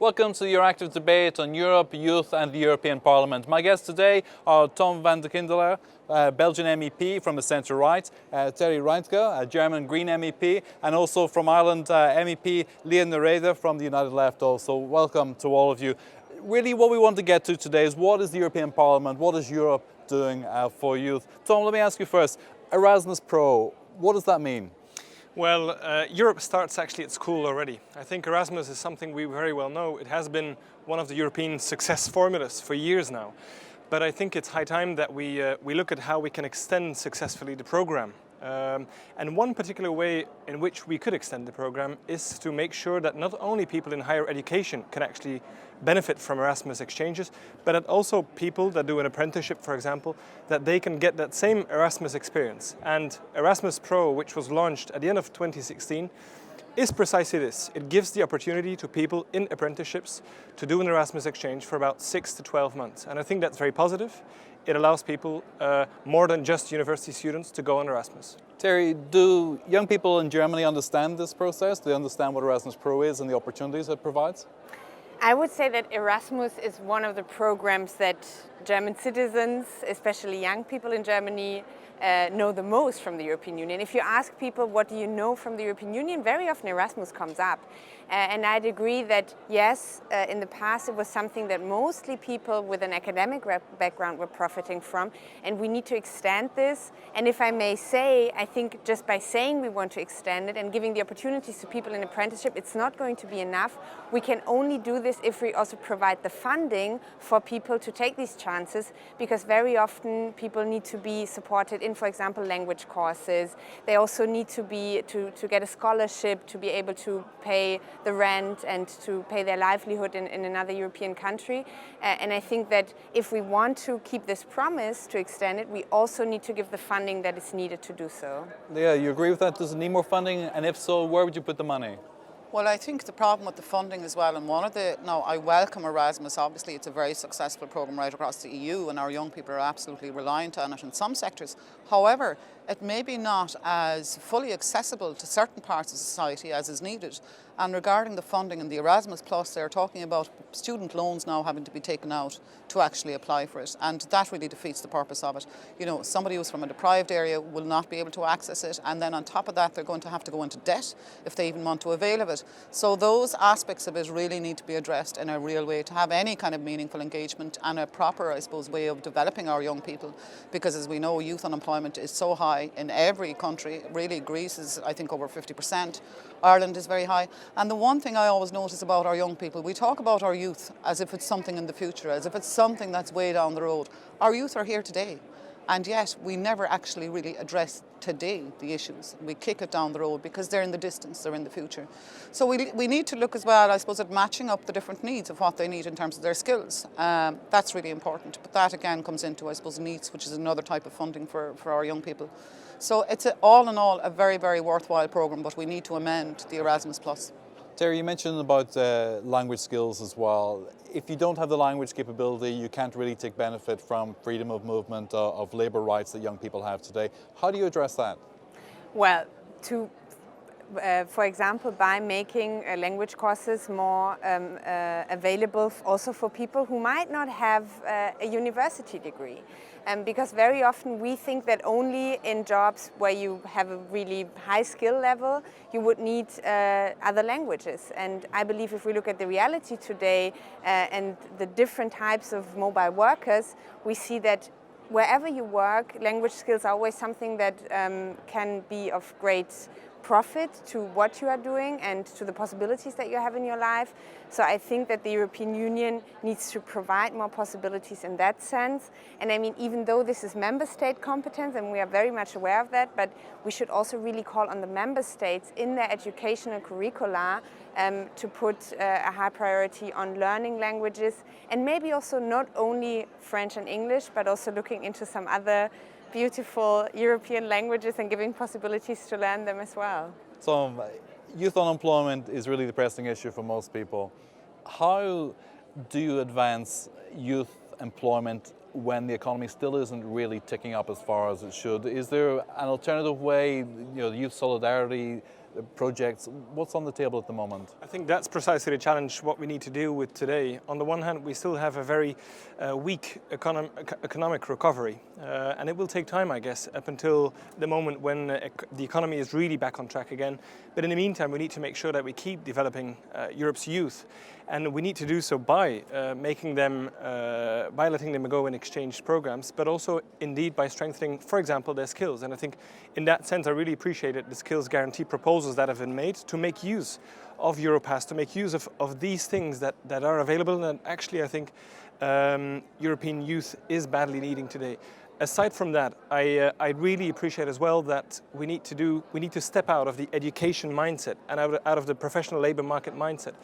Welcome to the Euractiv debate on Europe, youth and the European Parliament. My guests today are Tom van de Kindelaar, Belgian MEP from the centre-right, Terry Reintke, a German Green MEP, and also from Ireland, MEP Liam Nereda from the United Left also. Welcome to all of you. Really what we want to get to today is what is the European Parliament, what is Europe doing for youth? Tom, let me ask you first, Erasmus Pro, what does that mean? Well, Europe starts actually at school already. I think Erasmus is something we very well know. It has been one of the European success formulas for years now. But I think it's high time that we look at how we can extend successfully the program. And one particular way in which we could extend the program is to make sure that not only people in higher education can actually benefit from Erasmus exchanges, but that also people that do an apprenticeship, for example, that they can get that same Erasmus experience. And Erasmus Pro, which was launched at the end of 2016, is precisely this. It gives the opportunity to people in apprenticeships to do an Erasmus exchange for about 6 to 12 months. And I think that's very positive. It allows people, more than just university students, to go on Erasmus. Terry, do young people in Germany understand this process? Do they understand what Erasmus Pro is and the opportunities it provides? I would say that Erasmus is one of the programs that German citizens, especially young people in Germany, know the most from the European Union. If you ask people what do you know from the European Union, very often Erasmus comes up. And I'd agree that yes, in the past it was something that mostly people with an academic background were profiting from, and we need to extend this. And if I may say, I think just by saying we want to extend it and giving the opportunities to people in apprenticeship, it's not going to be enough. We can only do this if we also provide the funding for people to take these chances, because very often people need to be supported in, for example, language courses. They also need to get a scholarship to be able to pay the rent and to pay their livelihood in another European country. And I think that if we want to keep this promise to extend it, we also need to give the funding that is needed to do so. Yeah, you agree with that? Does it need more funding? And if so, where would you put the money? Well, I think the problem with the funding as well, and I welcome Erasmus. Obviously, it's a very successful program right across the EU, and our young people are absolutely reliant on it in some sectors. However, it may be not as fully accessible to certain parts of society as is needed. And regarding the funding in the Erasmus Plus, they're talking about student loans now having to be taken out to actually apply for it. And that really defeats the purpose of it. You know, somebody who's from a deprived area will not be able to access it. And then on top of that, they're going to have to go into debt if they even want to avail of it. So those aspects of it really need to be addressed in a real way to have any kind of meaningful engagement and a proper, I suppose, way of developing our young people. Because as we know, youth unemployment is so high in every country. Really, Greece is, I think, over 50%. Ireland is very high. And the one thing I always notice about our young people, we talk about our youth as if it's something in the future, as if it's something that's way down the road. Our youth are here today. And yet we never actually really address today the issues. We kick it down the road because they're in the distance, they're in the future. So we need to look as well, I suppose, at matching up the different needs of what they need in terms of their skills. That's really important. But that again comes into, I suppose, NEETs, which is another type of funding for our young people. So it's all in all a very, very worthwhile programme, but we need to amend the Erasmus Plus. Terry, you mentioned about language skills as well. If you don't have the language capability, you can't really take benefit from freedom of movement, of labour rights that young people have today. How do you address that? Well, for example, by making language courses more available also for people who might not have a university degree. Because very often we think that only in jobs where you have a really high skill level, you would need other languages. And I believe if we look at the reality today and the different types of mobile workers, we see that wherever you work, language skills are always something that can be of great profit to what you are doing and to the possibilities that you have in your life. So I think that the European Union needs to provide more possibilities in that sense. And I mean, even though this is member state competence, and we are very much aware of that, but we should also really call on the member states in their educational curricula to put a high priority on learning languages, and maybe also not only French and English, but also looking into some other beautiful European languages and giving possibilities to learn them as well. So youth unemployment is really the pressing issue for most people. How do you advance youth employment when the economy still isn't really ticking up as far as it should? Is there an alternative way, the youth solidarity projects. What's on the table at the moment? I think that's precisely the challenge, what we need to deal with today. On the one hand, we still have a very weak economic recovery, and it will take time, I guess, up until the moment when the economy is really back on track again. But in the meantime, we need to make sure that we keep developing Europe's youth, and we need to do so by making them, by letting them go in exchange programs, but also indeed by strengthening, for example, their skills. And I think in that sense, I really appreciated the skills guarantee proposals that have been made to make use of Europass, to make use of these things that are available, and actually I think European youth is badly needing today. Aside from that, I really appreciate as well that we need to step out of the education mindset and out of the professional labour market mindset.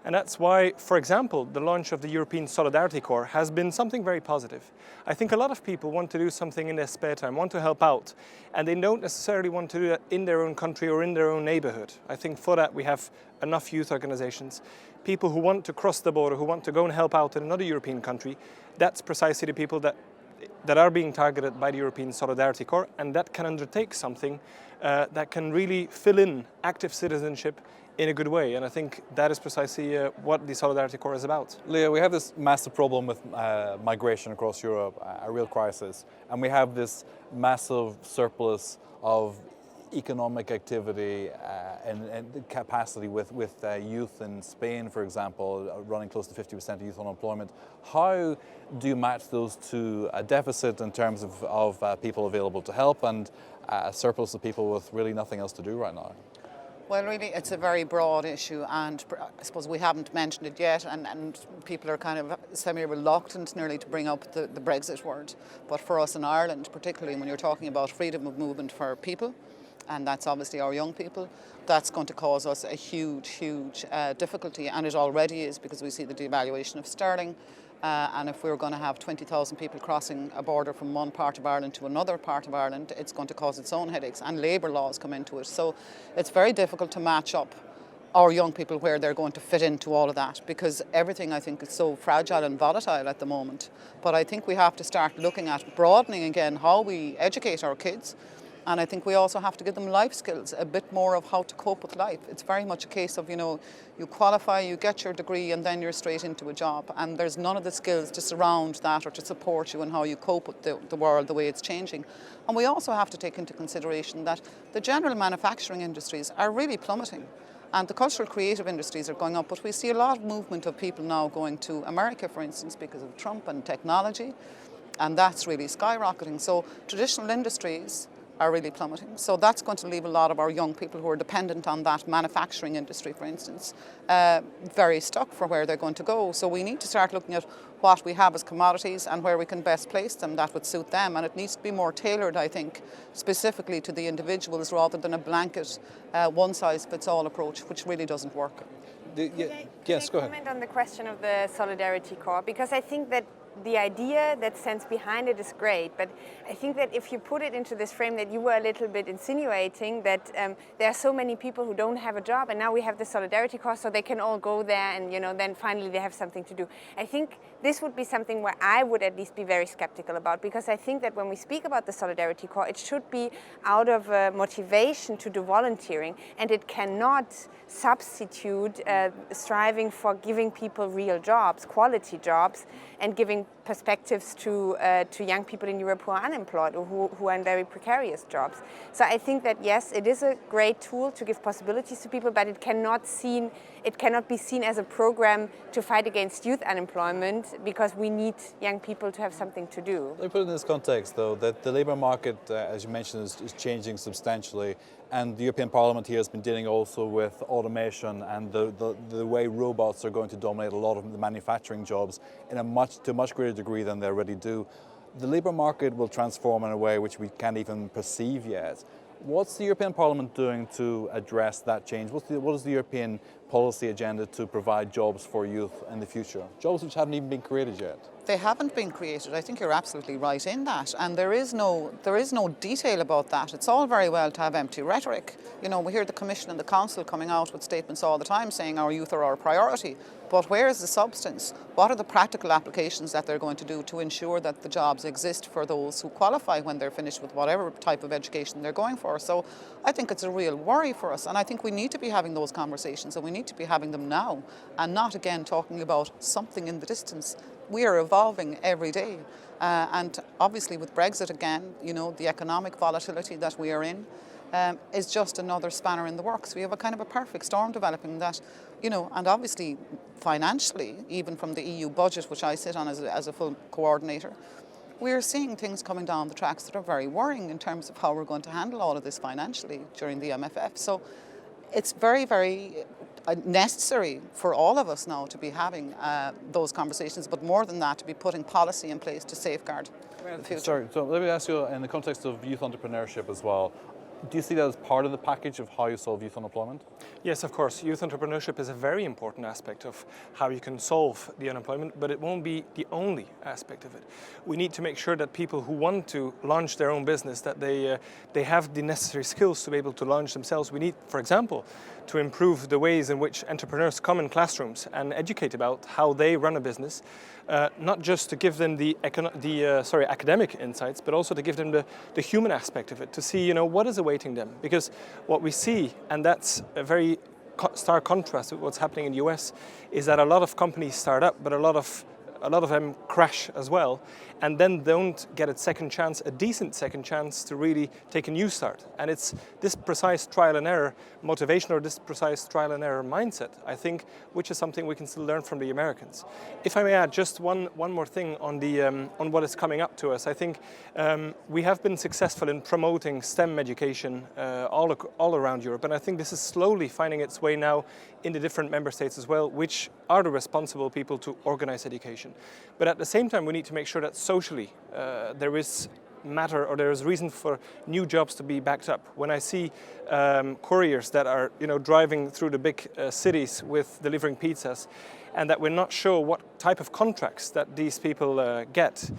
And that's why, for example, the launch of the European Solidarity Corps has been something very positive. I think a lot of people want to do something in their spare time, want to help out, and they don't necessarily want to do that in their own country or in their own neighbourhood. I think for that we have enough youth organisations. People who want to cross the border, who want to go and help out in another European country, that's precisely the people that are being targeted by the European Solidarity Corps, and that can undertake something that can really fill in active citizenship in a good way. And I think that is precisely what the Solidarity Corps is about. Leo, we have this massive problem with migration across Europe, a real crisis, and we have this massive surplus of economic activity and capacity with youth in Spain, for example, running close to 50% youth unemployment. How do you match those two, a deficit in terms of people available to help and a surplus of people with really nothing else to do right now? Well, really, it's a very broad issue, and I suppose we haven't mentioned it yet, and people are kind of semi-reluctant nearly to bring up the Brexit word. But for us in Ireland, particularly when you're talking about freedom of movement for people, and that's obviously our young people, that's going to cause us a huge difficulty, and it already is, because we see the devaluation of sterling. And if we're going to have 20,000 people crossing a border from one part of Ireland to another part of Ireland, it's going to cause its own headaches, and labour laws come into it. So it's very difficult to match up our young people where they're going to fit into all of that, because everything, I think, is so fragile and volatile at the moment. But I think we have to start looking at broadening again how we educate our kids. And I think we also have to give them life skills, a bit more of how to cope with life. It's very much a case of, you qualify, you get your degree, and then you're straight into a job. And there's none of the skills to surround that or to support you in how you cope with the world, the way it's changing. And we also have to take into consideration that the general manufacturing industries are really plummeting. And the cultural creative industries are going up, but we see a lot of movement of people now going to America, for instance, because of Trump and technology, and that's really skyrocketing. So traditional industries are really plummeting. So that's going to leave a lot of our young people who are dependent on that manufacturing industry, for instance, very stuck for where they're going to go. So we need to start looking at what we have as commodities and where we can best place them that would suit them. And it needs to be more tailored, I think, specifically to the individuals rather than a blanket one-size-fits-all approach, which really doesn't work. Yes, go ahead. Can I comment on the question of the Solidarity Corps? Because I think that the idea that stands behind it is great, but I think that if you put it into this frame that you were a little bit insinuating, that there are so many people who don't have a job, and now we have the Solidarity Corps, so they can all go there, and then finally they have something to do. I think this would be something where I would at least be very skeptical about, because I think that when we speak about the Solidarity Corps, it should be out of motivation to do volunteering, and it cannot substitute striving for giving people real jobs, quality jobs, and giving perspectives to young people in Europe who are unemployed or who are in very precarious jobs. So I think that yes, it is a great tool to give possibilities to people, but it cannot be seen as a program to fight against youth unemployment, because we need young people to have something to do. Let me put it in this context, though, that the labour market, as you mentioned, is changing substantially, and the European Parliament here has been dealing also with automation and the way robots are going to dominate a lot of the manufacturing jobs to a much greater degree than they already do. The labour market will transform in a way which we can't even perceive yet. What's the European Parliament doing to address that change? What is the European policy agenda to provide jobs for youth in the future? Jobs which haven't even been created yet. they haven't been created. I think you're absolutely right in that, and there is no detail about that. It's all very well to have empty rhetoric. You know, we hear the Commission and the Council coming out with statements all the time saying our youth are our priority, but where is the substance? What are the practical applications that they're going to do to ensure that the jobs exist for those who qualify when they're finished with whatever type of education they're going for? So I think it's a real worry for us, and I think we need to be having those conversations, and we need to be having them now, and not again talking about something in the distance. We are evolving every day, and obviously with Brexit again, you know, the economic volatility that we are in is just another spanner in the works. We have a kind of a perfect storm developing that, you know, and obviously financially, even from the EU budget, which I sit on as a full coordinator, we are seeing things coming down the tracks that are very worrying in terms of how we're going to handle all of this financially during the MFF. So it's very, very necessary for all of us now to be having those conversations, but more than that, to be putting policy in place to safeguard the future. Sorry, so let me ask you, in the context of youth entrepreneurship as well, do you see that as part of the package of how you solve youth unemployment? Yes, of course. Youth entrepreneurship is a very important aspect of how you can solve the unemployment, but it won't be the only aspect of it. We need to make sure that people who want to launch their own business, that they have the necessary skills to be able to launch themselves. We need, for example, to improve the ways in which entrepreneurs come in classrooms and educate about how they run a business, not just to give them the academic insights, but also to give them the human aspect of it, to see, you know, what is awaiting them. Because what we see, and that's a very stark contrast with what's happening in the US, is that a lot of companies start up, but a lot of them crash as well, and then don't get a decent second chance to really take a new start. And it's this precise trial and error motivation, or this precise trial and error mindset, I think, which is something we can still learn from the Americans. If I may add just one more thing on what is coming up to us, I think we have been successful in promoting STEM education all around Europe, and I think this is slowly finding its way now in the different member states as well, which are the responsible people to organize education. But at the same time, we need to make sure that socially there is reason for new jobs to be backed up. When I see couriers that are, you know, driving through the big cities with delivering pizzas, and that we're not sure what type of contracts that these people get,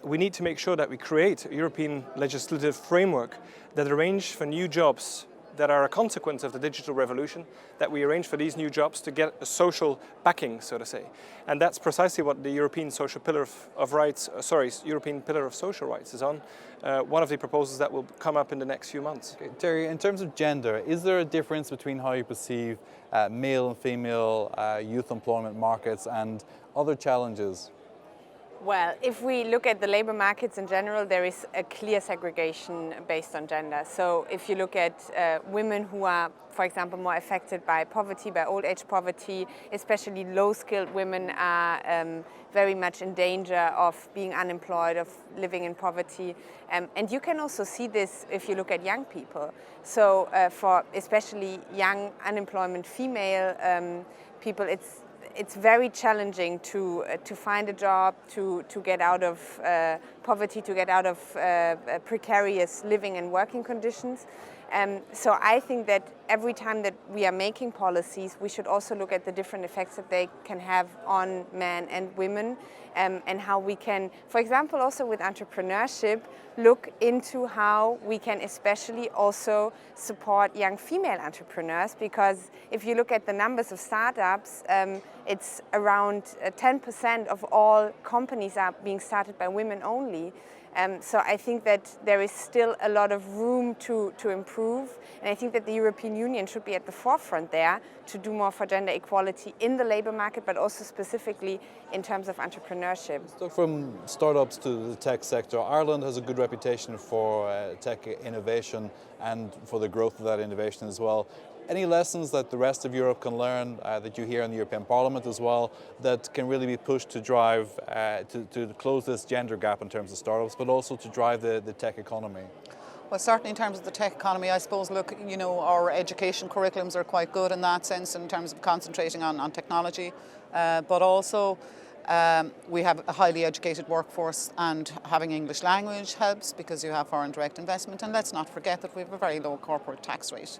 we need to make sure that we create a European legislative framework that arrange for new jobs that are a consequence of the digital revolution, that we arrange for these new jobs to get a social backing, so to say. And that's precisely what the European European Pillar of Social Rights is on. One of the proposals that will come up in the next few months. Okay, Terry, in terms of gender, is there a difference between how you perceive male and female youth employment markets and other challenges? Well, if we look at the labor markets in general, there is a clear segregation based on gender. So if you look at women who are, for example, more affected by poverty, by old age poverty, especially low-skilled women are very much in danger of being unemployed, of living in poverty. And you can also see this if you look at young people. So for especially young unemployment female people, it's very challenging to find a job, to get out of poverty, to get out of precarious living and working conditions. So I think that every time that we are making policies, we should also look at the different effects that they can have on men and women, and how we can, for example, also with entrepreneurship, look into how we can especially also support young female entrepreneurs, because if you look at the numbers of startups, it's around 10% of all companies are being started by women only. So I think that there is still a lot of room to improve, and I think that the European Union should be at the forefront there to do more for gender equality in the labour market, but also specifically in terms of entrepreneurship. So from startups to the tech sector, Ireland has a good reputation for tech innovation and for the growth of that innovation as well. Any lessons that the rest of Europe can learn, that you hear in the European Parliament as well, that can really be pushed to drive, to close this gender gap in terms of startups, but also to drive the tech economy? Well, certainly in terms of the tech economy, I suppose, look, you know, our education curriculums are quite good in that sense in terms of concentrating on technology, but also we have a highly educated workforce, and having English language helps because you have foreign direct investment, and let's not forget that we have a very low corporate tax rate.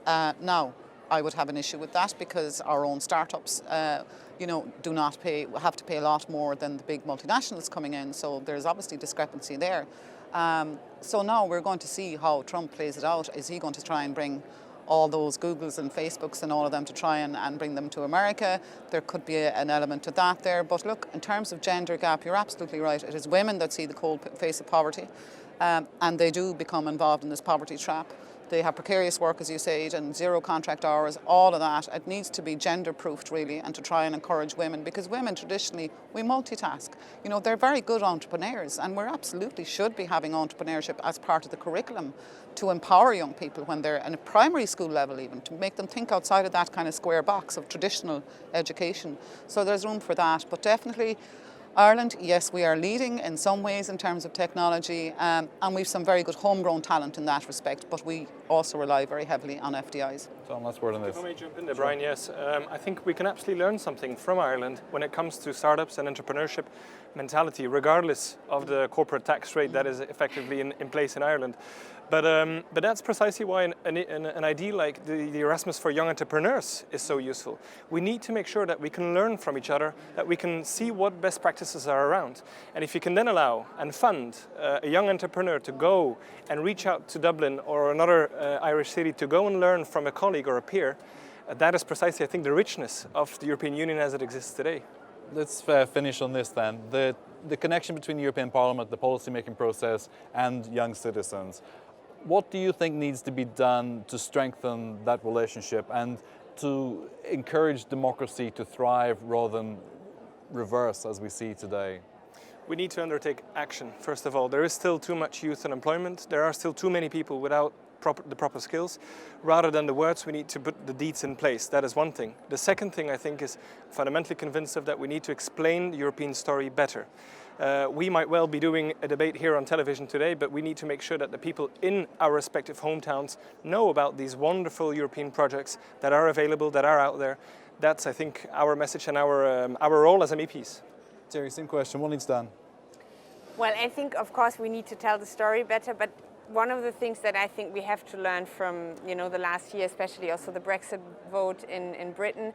Now, I would have an issue with that because our own startups, have to pay a lot more than the big multinationals coming in. So there's obviously discrepancy there. So now we're going to see how Trump plays it out. Is he going to try and bring all those Googles and Facebooks and all of them to try and bring them to America? There could be an element to that there. But look, in terms of gender gap, you're absolutely right. It is women that see the cold face of poverty, and they do become involved in this poverty trap. They have precarious work, as you said, and zero contract hours, all of that. It needs to be gender-proofed, really, and to try and encourage women, because women traditionally, we multitask. You know, they're very good entrepreneurs, and we absolutely should be having entrepreneurship as part of the curriculum to empower young people when they're in a primary school level even, to make them think outside of that kind of square box of traditional education. So there's room for that, but definitely Ireland, yes, we are leading in some ways in terms of technology, and we've some very good homegrown talent in that respect, but we also rely very heavily on FDIs. Tom, last word on this. If I may jump in there, Brian, yes. I think we can absolutely learn something from Ireland when it comes to startups and entrepreneurship mentality, regardless of the corporate tax rate that is effectively in place in Ireland. But that's precisely why an idea like the Erasmus for Young Entrepreneurs is so useful. We need to make sure that we can learn from each other, that we can see what best practices are around. And if you can then allow and fund a young entrepreneur to go and reach out to Dublin or another Irish city to go and learn from a colleague or a peer, that is precisely, I think, the richness of the European Union as it exists today. Let's finish on this then. The connection between the European Parliament, the policy-making process, and young citizens. What do you think needs to be done to strengthen that relationship and to encourage democracy to thrive rather than reverse as we see today? We need to undertake action, first of all. There is still too much youth unemployment. There are still too many people without the proper skills. Rather than the words, we need to put the deeds in place. That is one thing. The second thing, I think, is fundamentally convinced of that we need to explain the European story better. We might well be doing a debate here on television today, but we need to make sure that the people in our respective hometowns know about these wonderful European projects that are available, that are out there. That's, I think, our message and our role as MEPs. Terry, same question. What needs done? Well, I think, of course, we need to tell the story better, but one of the things that I think we have to learn from, the last year, especially also the Brexit vote in Britain,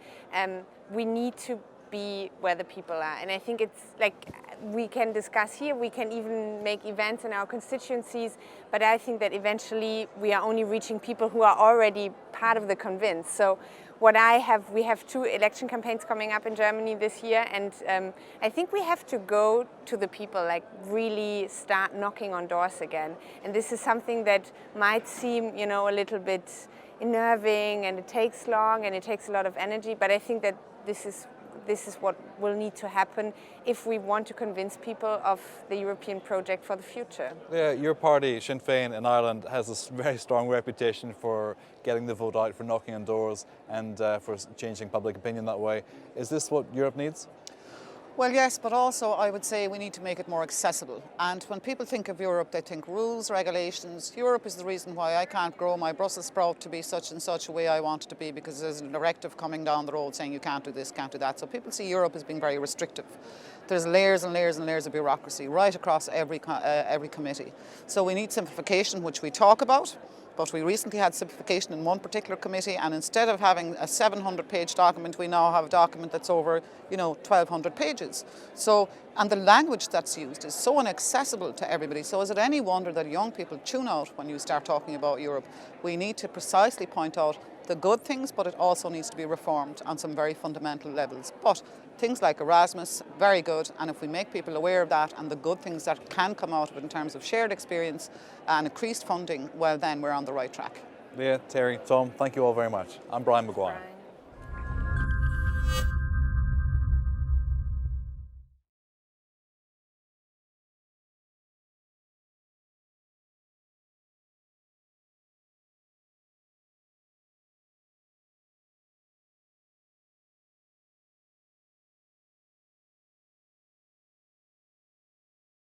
we need to be where the people are. And I think it's like we can discuss here, we can even make events in our constituencies, but I think that eventually we are only reaching people who are already part of the convince. So we have 2 election campaigns coming up in Germany this year, and I think we have to go to the people, like really start knocking on doors again. And this is something that might seem, a little bit unnerving, and it takes long and it takes a lot of energy, but I think that this is what will need to happen if we want to convince people of the European project for the future. Yeah, your party, Sinn Féin in Ireland, has a very strong reputation for getting the vote out, for knocking on doors and for changing public opinion that way. Is this what Europe needs? Well, yes, but also I would say we need to make it more accessible. And when people think of Europe, they think rules, regulations. Europe is the reason why I can't grow my Brussels sprout to be such and such a way I want it to be, because there's a directive coming down the road saying you can't do this, can't do that. So people see Europe as being very restrictive. There's layers and layers and layers of bureaucracy right across every committee. So we need simplification, which we talk about. But we recently had simplification in one particular committee, and instead of having a 700-page document, we now have a document that's over, 1,200 pages. So, and the language that's used is so inaccessible to everybody. So is it any wonder that young people tune out when you start talking about Europe? We need to precisely point out the good things, but it also needs to be reformed on some very fundamental levels. But things like Erasmus, very good, and if we make people aware of that and the good things that can come out of it in terms of shared experience and increased funding, well then we're on the right track. Leah, Terry, Tom, thank you all very much. I'm Brian Maguire.